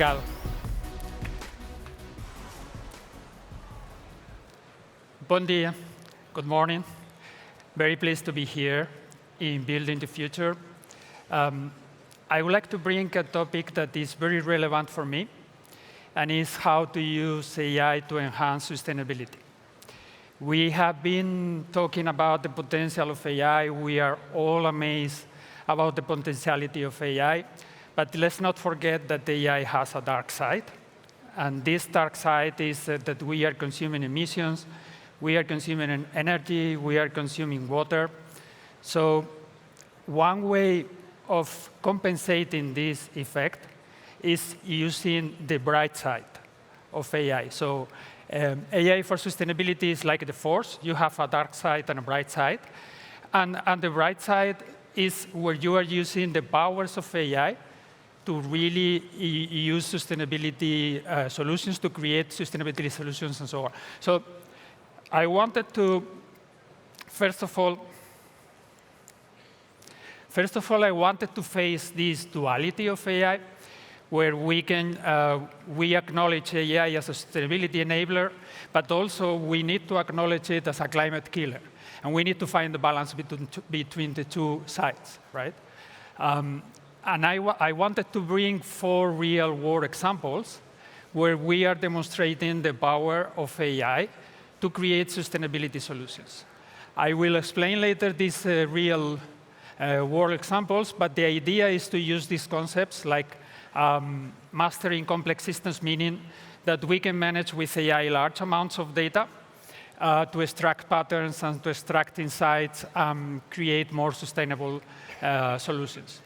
Obrigado. Bon dia. Good morning. Very pleased to be here in Building the Future. I would like to bring a topic that is very relevant for me, and is how to use AI to enhance sustainability. We have been talking about the potential of AI. We are all amazed about the potentiality of AI. But let's not forget that AI has a dark side. And this dark side is that we are consuming emissions, we are consuming energy, we are consuming water. So one way of compensating this effect is using the bright side of AI. So AI for sustainability is like the force. You have a dark side and a bright side. And the bright side is where you are using the powers of AI to really use sustainability solutions, to create sustainability solutions, and so on. So I wanted to, first of all, I wanted to face this duality of AI, where we acknowledge AI as a sustainability enabler, but also we need to acknowledge it as a climate killer. And we need to find the balance between the two sides, right? And I wanted to bring 4 real-world examples where we are demonstrating the power of AI to create sustainability solutions. I will explain later these real-world examples, but the idea is to use these concepts like mastering complex systems, meaning that we can manage with AI large amounts of data to extract patterns and to extract insights, create more sustainable solutions.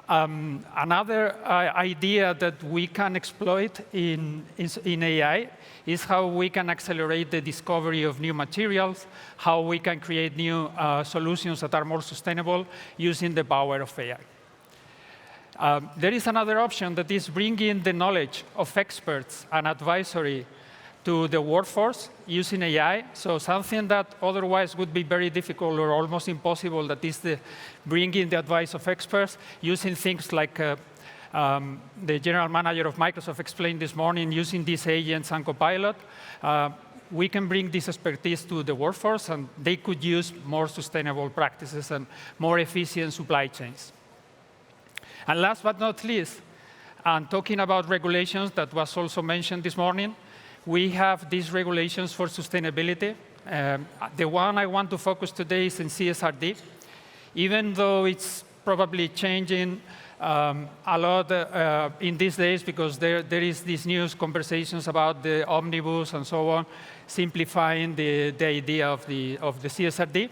Another idea that we can exploit in AI is how we can accelerate the discovery of new materials, how we can create new solutions that are more sustainable using the power of AI. There is another option that is bringing the knowledge of experts and advisory to the workforce using AI. So something that otherwise would be very difficult or almost impossible, that is bringing the advice of experts, using things like the general manager of Microsoft explained this morning, using these agents and Copilot. We can bring this expertise to the workforce, and they could use more sustainable practices and more efficient supply chains. And last but not least, and talking about regulations that was also mentioned this morning, we have these regulations for sustainability. The one I want to focus today is in CSRD. Even though it's probably changing a lot in these days, because there is these news conversations about the omnibus and so on, simplifying the idea of the CSRD.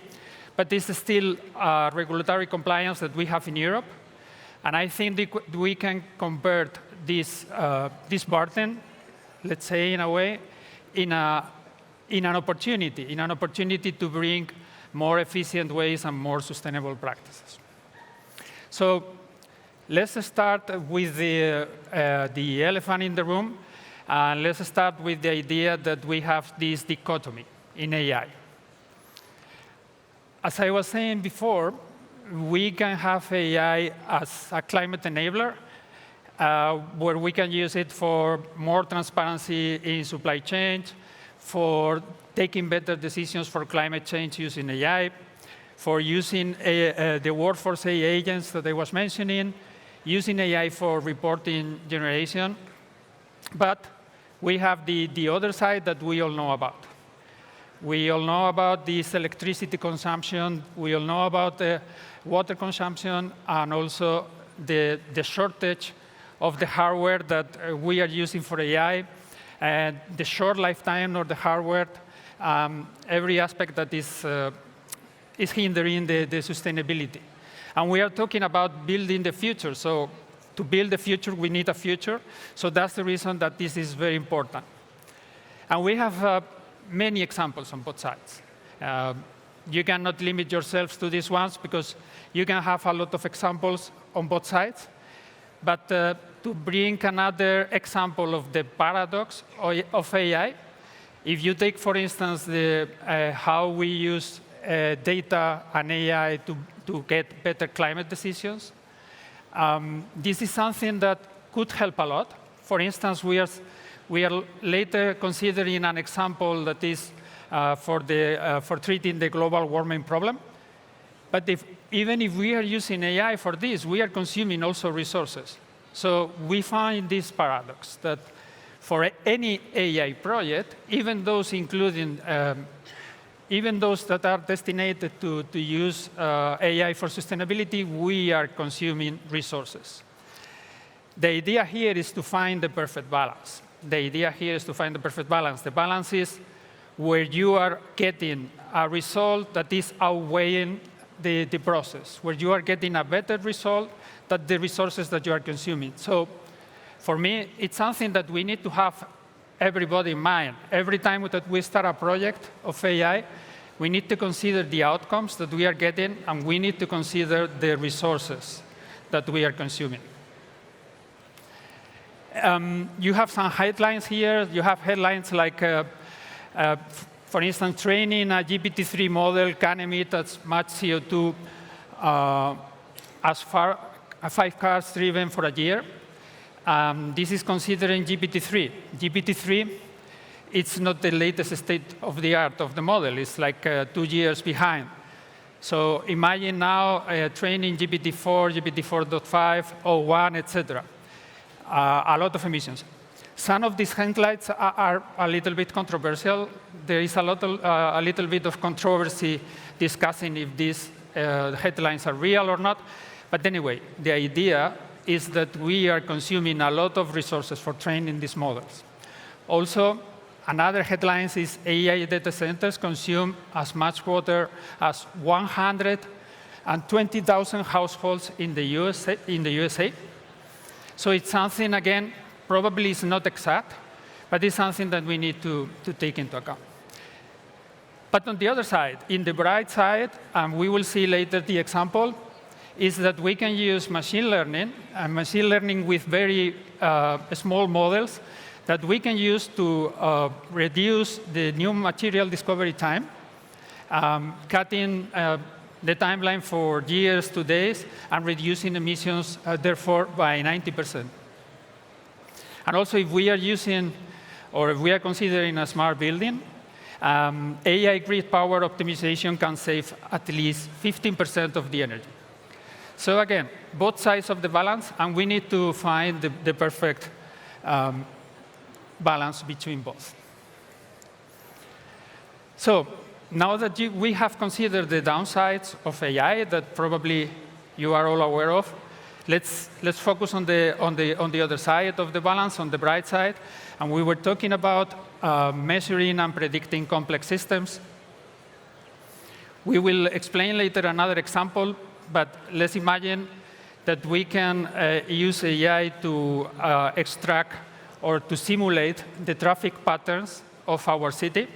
But this is still regulatory compliance that we have in Europe. And I think we can convert this burden, let's say, in a way, in an opportunity to bring more efficient ways and more sustainable practices. So let's start with the elephant in the room. And let's start with the idea that we have this dichotomy in AI. As I was saying before, we can have AI as a climate enabler, where we can use it for more transparency in supply chain, for taking better decisions for climate change using AI, for using the workforce AI agents that I was mentioning, using AI for reporting generation. But we have the other side that we all know about. We all know about this electricity consumption. We all know about the water consumption, and also the shortage of the hardware that we are using for AI, and the short lifetime of the hardware, every aspect that is hindering the sustainability. And we are talking about building the future. So to build the future, we need a future. So that's the reason that this is very important. And we have many examples on both sides. You cannot limit yourselves to these ones, because you can have a lot of examples on both sides. But to bring another example of the paradox of AI, if you take, for instance, how we use data and AI to get better climate decisions, this is something that could help a lot. For instance, we are later considering an example that is for treating the global warming problem. But even if we are using AI for this, we are consuming also resources. So we find this paradox that for any AI project, even those that are destined to use AI for sustainability, we are consuming resources. The idea here is to find the perfect balance. The balance is where you are getting a result that is outweighing the process, where you are getting a better result than the resources that you are consuming. So for me, it's something that we need to have everybody in mind. Every time that we start a project of AI, we need to consider the outcomes that we are getting, and we need to consider the resources that we are consuming. You have some headlines here. You have headlines like, for instance, training a GPT-3 model can emit as much CO2 as 5 cars driven for a year. This is considering GPT-3. GPT-3, it's not the latest state of the art of the model. It's like 2 years behind. So imagine now training GPT-4, GPT-4.5, O1, etc. A lot of emissions. Some of these headlines are a little bit controversial. There is a little bit of controversy discussing if these headlines are real or not. But anyway, the idea is that we are consuming a lot of resources for training these models. Also, another headline is AI data centers consume as much water as 120,000 households in the USA. So it's something, again, probably is not exact, but it's something that we need to take into account. But on the other side, in the bright side, and we will see later the example, is that we can use machine learning, and machine learning with very small models that we can use to reduce the new material discovery time, cutting the timeline for years to days, and reducing emissions, therefore, by 90%. And also, if we are using, or if we are considering a smart building, AI grid power optimization can save at least 15% of the energy. So again, both sides of the balance, and we need to find the perfect balance between both. So now that we have considered the downsides of AI that probably you are all aware of, let's focus on the other side of the balance, on the bright side. And we were talking about measuring and predicting complex systems. We will explain later another example, but let's imagine that we can use AI to extract or to simulate the traffic patterns of our city.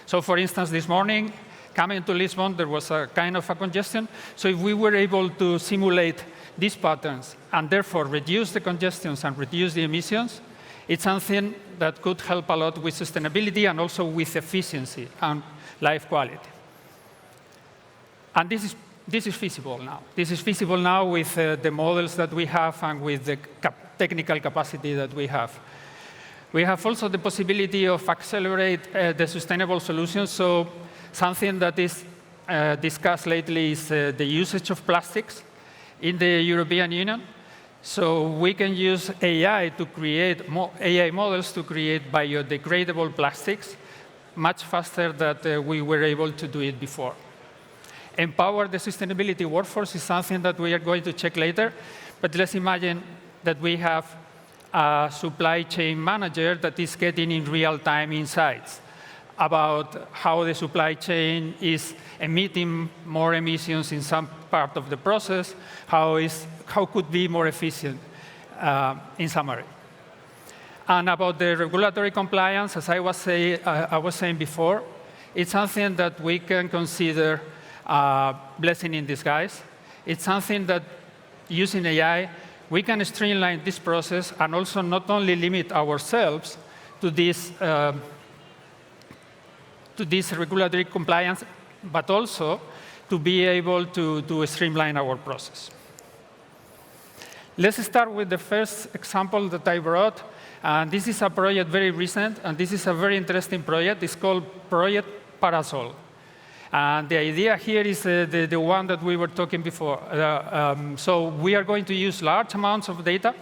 So for instance, this morning, coming to Lisbon, there was a kind of a congestion. So if we were able to simulate these patterns and therefore reduce the congestions and reduce the emissions, it's something that could help a lot with sustainability and also with efficiency and life quality. And this is feasible now. This is feasible now with the models that we have and with the technical capacity that we have. We have also the possibility of accelerate the sustainable solutions. So something that is discussed lately is the usage of plastics in the European Union. So we can use AI to create AI models to create biodegradable plastics much faster than we were able to do it before. Empower the sustainability workforce is something that we are going to check later. But let's imagine that we have a supply chain manager that is getting in real-time insights about how the supply chain is emitting more emissions in some part of the process, how could be more efficient, in summary. And about the regulatory compliance, as I was saying before, it's something that we can consider a blessing in disguise. It's something that, using AI, we can streamline this process and also not only limit ourselves to this regulatory compliance, but also to be able to streamline our process. Let's start with the first example that I brought, And this is a project very recent, and this is a very interesting project. It's called Project Parasol. And the idea here is the one that we were talking before. So we are going to use large amounts of data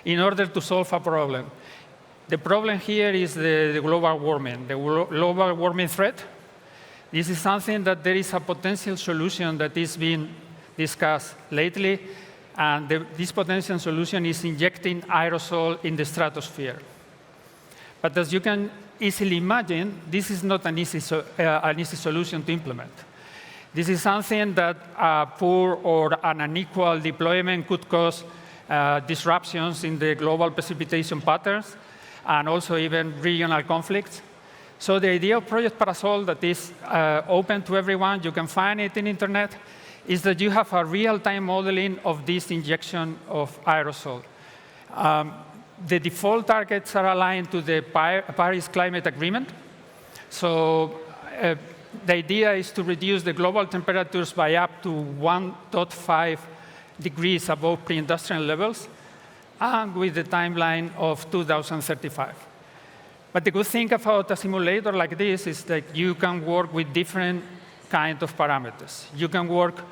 in order to solve a problem. The problem here is the global warming, the global warming threat. This is something that there is a potential solution that is being discussed lately, and this potential solution is injecting aerosol in the stratosphere. But as you can easily imagine, this is not an easy solution to implement. This is something that a poor or an unequal deployment could cause disruptions in the global precipitation patterns and also even regional conflicts. So the idea of Project Parasol that is open to everyone, you can find it in the internet, is that you have a real-time modeling of this injection of aerosol. The default targets are aligned to the Paris Climate Agreement. So the idea is to reduce the global temperatures by up to 1.5 degrees above pre-industrial levels, and with the timeline of 2035. But the good thing about a simulator like this is that you can work with different kinds of parameters. You can work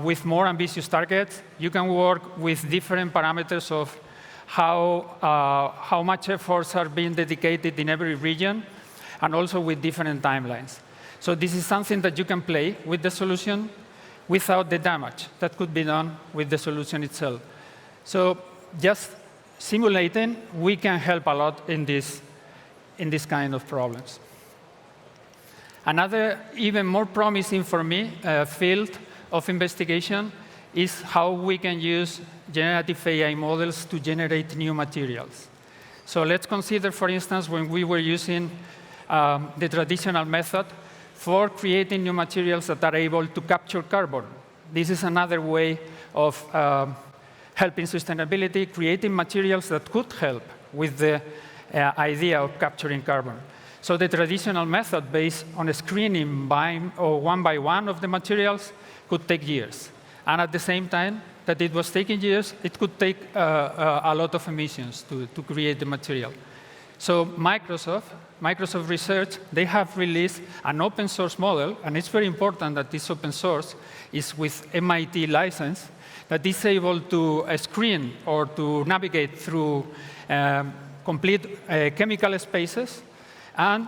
with more ambitious targets. You can work with different parameters of how much efforts are being dedicated in every region, and also with different timelines. So this is something that you can play with the solution without the damage that could be done with the solution itself. So just simulating, we can help a lot in this kind of problems. Another even more promising for me field of investigation is how we can use generative AI models to generate new materials. So let's consider, for instance, when we were using the traditional method for creating new materials that are able to capture carbon. This is another way of helping sustainability, creating materials that could help with the idea of capturing carbon. So the traditional method based on a screening one by one of the materials could take years. And at the same time that it was taking years, it could take a lot of emissions to create the material. So Microsoft Research, they have released an open source model, and it's very important that this open source is with MIT license, that is able to screen or to navigate through complete chemical spaces and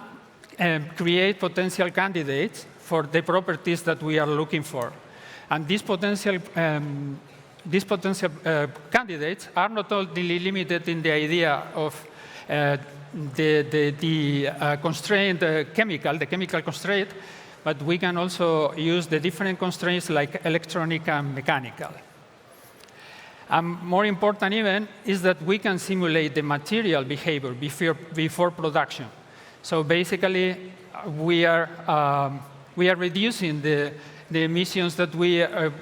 create potential candidates for the properties that we are looking for. And these potential candidates are not only limited in the idea of the constraint the chemical constraint, but we can also use the different constraints like electronic and mechanical. More important even is that we can simulate the material behavior before production. So basically, we are reducing the emissions that we are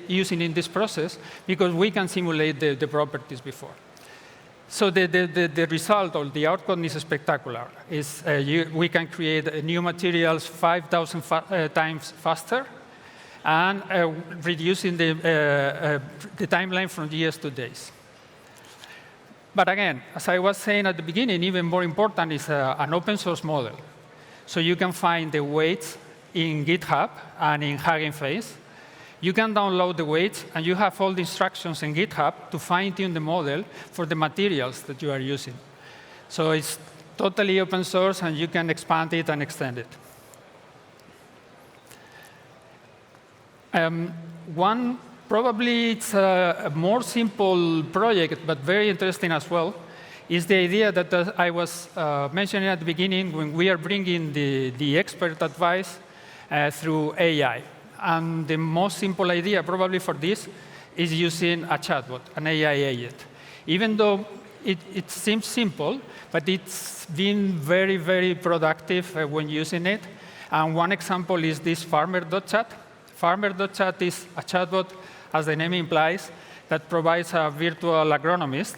using in this process because we can simulate the properties before. So the result or the outcome is spectacular. We can create new materials 5,000 times faster and reducing the timeline from years to days. But again, as I was saying at the beginning, even more important is an open source model. So you can find the weights in GitHub and in Hugging Face. You can download the weights, and you have all the instructions in GitHub to fine-tune the model for the materials that you are using. So it's totally open source, and you can expand it and extend it. One, probably it's a more simple project, but very interesting as well, is the idea that I was mentioning at the beginning when we are bringing the expert advice through AI. And the most simple idea probably for this is using a chatbot, an AI agent. Even though it seems simple, but it's been very, very productive when using it. And one example is this farmer.chat. Farmer.chat is a chatbot, as the name implies, that provides a virtual agronomist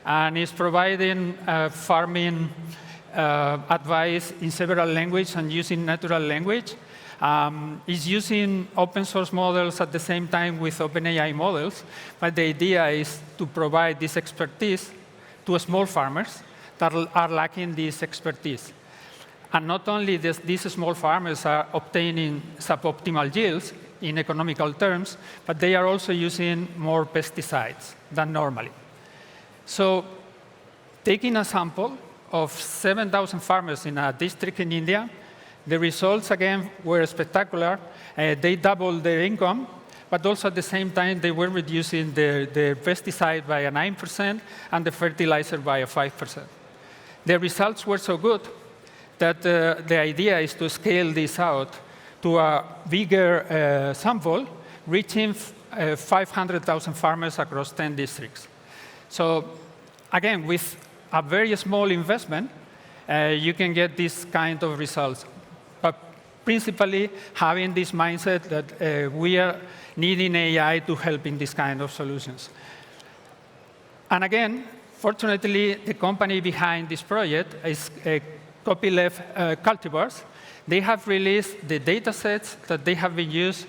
and is providing farming advice in several languages and using natural language. Is using open source models at the same time with OpenAI models, but the idea is to provide this expertise to small farmers that are lacking this expertise. And not only these small farmers are obtaining suboptimal yields in economical terms, but they are also using more pesticides than normally. So taking a sample of 7,000 farmers in a district in India, the results, again, were spectacular. They doubled their income, but also at the same time, they were reducing the pesticide by 9% and the fertilizer by 5%. The results were so good that the idea is to scale this out to a bigger sample, reaching 500,000 farmers across 10 districts. So again, with a very small investment, you can get this kind of results. But principally, having this mindset that we are needing AI to help in this kind of solutions. And again, fortunately, the company behind this project is copyleft cultivars. They have released the data sets that they have been used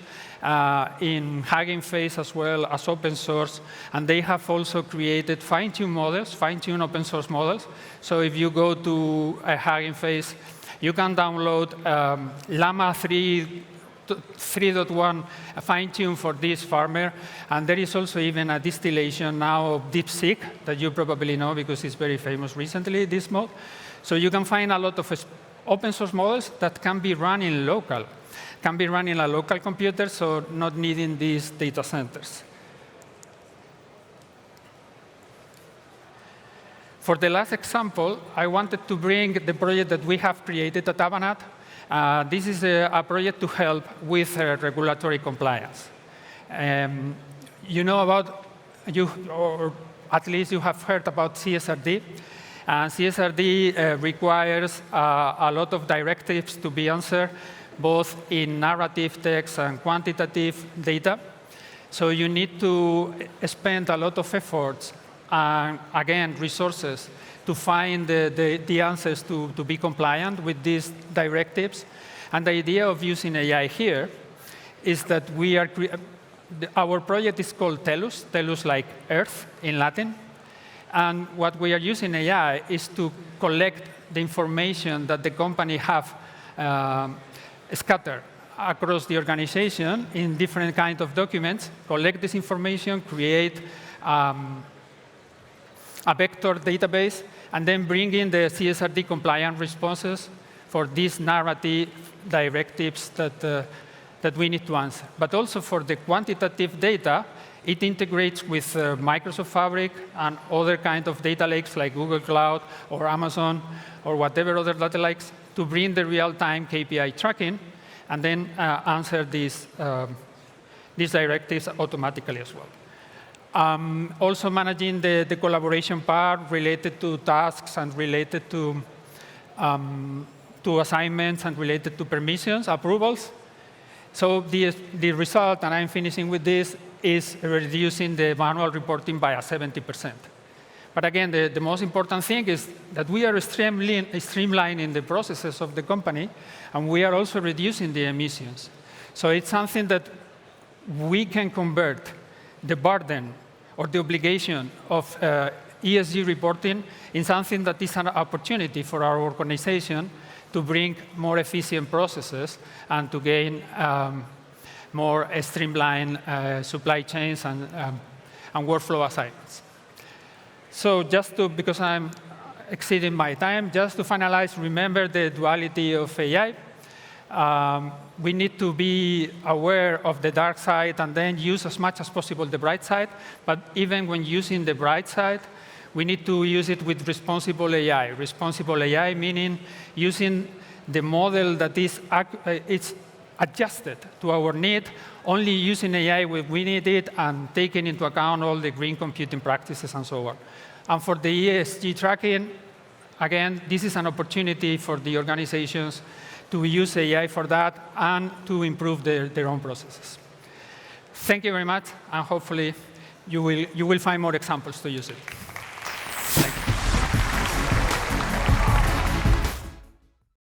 in Hugging Face as well as open source. And they have also created fine-tuned models, fine-tuned open source models. So if you go to Hugging Face, you can download Llama 3.1 fine-tuned for this farmer. And there is also even a distillation now of DeepSeek that you probably know because it's very famous recently, this mode. So you can find a lot of open source models that can be run in local, can be run in a local computer, so not needing these data centers. For the last example, I wanted to bring the project that we have created at Avanade. This is a project to help with regulatory compliance. You know about, or at least you have heard about CSRD. CSRD requires a lot of directives to be answered, both in narrative text and quantitative data. So you need to spend a lot of efforts and, again, resources to find the answers to be compliant with these directives. And the idea of using AI here is that our project is called Tellus, Tellus like Earth in Latin. And what we are using AI is to collect the information that the company have scattered across the organization in different kinds of documents, collect this information, create a vector database, and then bring in the CSRD compliant responses for these narrative directives that we need to answer. But also for the quantitative data, it integrates with Microsoft Fabric and other kinds of data lakes like Google Cloud or Amazon or whatever other data lakes to bring the real-time KPI tracking and then answer these directives automatically as well. Also managing the collaboration part related to tasks and related to assignments and related to permissions, approvals. So the result, and I'm finishing with this, is reducing the manual reporting by 70%. But again, the most important thing is that we are streamlining the processes of the company, and we are also reducing the emissions. So it's something that we can convert the burden or the obligation of ESG reporting in something that is an opportunity for our organization to bring more efficient processes and to gain more streamlined supply chains and workflow assignments. So just to, because I'm exceeding my time, just to finalize, remember the duality of AI. We need to be aware of the dark side and then use as much as possible the bright side. But even when using the bright side, we need to use it with responsible AI. Responsible AI meaning using the model that is it's adjusted to our need, only using AI when we need it and taking into account all the green computing practices and so on. And for the ESG tracking, again, this is an opportunity for the organizations to use AI for that and to improve their own processes. Thank you very much, and hopefully you will find more examples to use it.